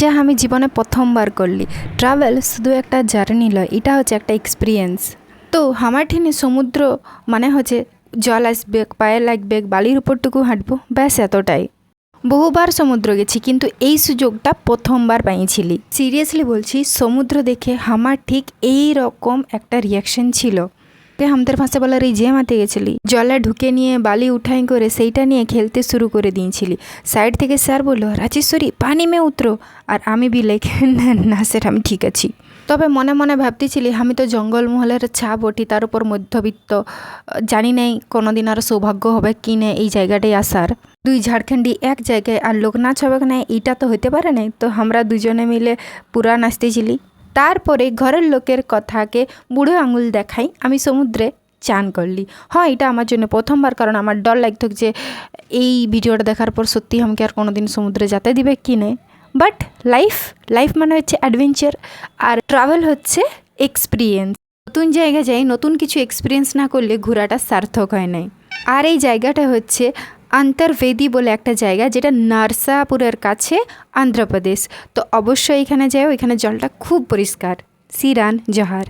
এটা আমি জীবনে প্রথমবার করলি। ট্রাভেল শুধু একটা জার্নি লয়, এটা হচ্ছে একটা এক্সপিরিয়েন্স। তো আমার ঠিনে সমুদ্র মানে হচ্ছে জল আসবে, পায়ে লাগবে, বালির উপরটুকু হাঁটবো, ব্যাস এতটাই। বহুবার সমুদ্র গেছি কিন্তু এই সুযোগটা প্রথমবার পাইছিলি। সিরিয়াসলি বলছি, সমুদ্র দেখে আমার ঠিক এই রকম একটা রিয়াকশন ছিল। আমাদের ভাষা বলার এই যে মাতে গেছিলি, জলে ঢুকে নিয়ে বালি উঠাই করে সেইটা নিয়ে খেলতে শুরু করে দিয়েছিলি। সাইড থেকে স্যার বললো, রাজেশ্বরী পানি মে উতরো। আর আমি বি লাইক না স্যার আমি ঠিক আছি। তবে মনে মনে ভাবতেছিলি আমি তো জঙ্গলমহলের ছাপ ওঠি, তার উপর মধ্যবিত্ত, জানি নাই কোনোদিন আর সৌভাগ্য হবে কি না এই জায়গাটায় আসার। দুই ঝাড়খণ্ডী এক জায়গায় আর লোক নাচ হবে না, এইটা তো হতে পারে না। তো আমরা দুজনে মিলে পুরা নাচতেছিলি। তারপরে ঘরের লোকের কথাকে বুড়ো আঙুল দেখাই আমি সমুদ্রে চান করলি। হ্যাঁ, এটা আমার জন্য প্রথমবার, কারণ আমার ডর লাগতো যে এই ভিডিওটা দেখার পর সত্যি আমাকে আর কোনোদিন সমুদ্রে যেতে দিবে কি না। বাট লাইফ মানে হচ্ছে অ্যাডভেঞ্চার, আর ট্রাভেল হচ্ছে এক্সপিরিয়েন্স। নতুন জায়গায় যাই, নতুন কিছু এক্সপিরিয়েন্স না করলে ঘোরাটা সার্থক হয় নাই। আর এই জায়গাটা হচ্ছে অন্তর্বেদী বলে একটা জায়গা, যেটা নারসাপুরের কাছে, অন্ধ্রপ্রদেশ। তো অবশ্যই এখানে যাও, এখানে জলটা খুব পরিষ্কার। সিরান জহার।